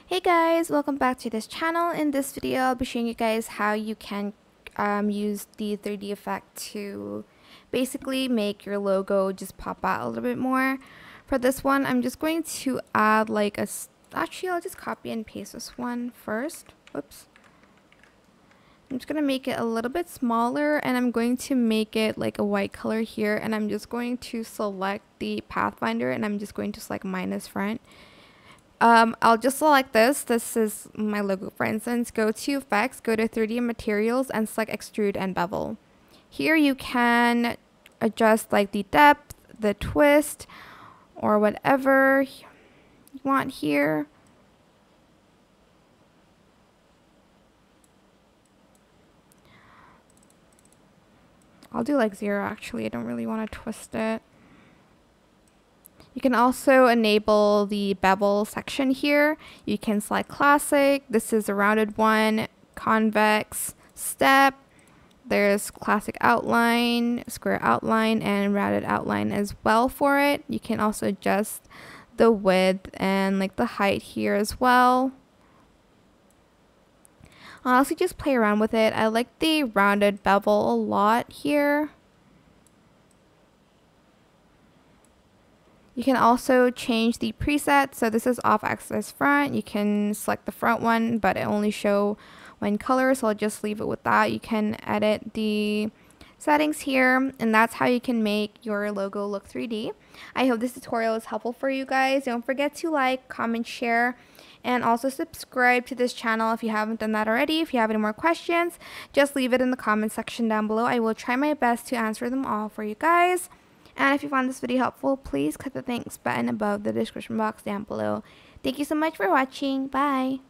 Hey guys, welcome back to this channel. In this video, I'll be showing you guys how you can use the 3D effect to basically make your logo just pop out a little bit more. For this one, I'm just going to add like actually I'll just copy and paste this one first. Whoops. I'm just going to make it a little bit smaller and I'm going to make it like a white color here, and I'm just going to select the Pathfinder and I'm just going to select minus front. I'll just select this. This is my logo, for instance. Go to Effects, go to 3D Materials, and select Extrude and Bevel. Here you can adjust like the depth, the twist, or whatever you want here. I'll do like 0 actually. I don't really want to twist it. You can also enable the bevel section here. You can select classic. This is a rounded one, convex, step. There's classic outline, square outline, and rounded outline as well for it. You can also adjust the width and like the height here as well. I'll also just play around with it. I like the rounded bevel a lot here. You can also change the preset. So this is off axis front. You can select the front one, but it only show one color, so I'll just leave it with that. You can edit the settings here, and that's how you can make your logo look 3D. I hope this tutorial is helpful for you guys. Don't forget to like, comment, share, and also subscribe to this channel if you haven't done that already. If you have any more questions, just leave it in the comment section down below. I will try my best to answer them all for you guys. And if you found this video helpful, please click the thanks button above the description box down below. Thank you so much for watching. Bye!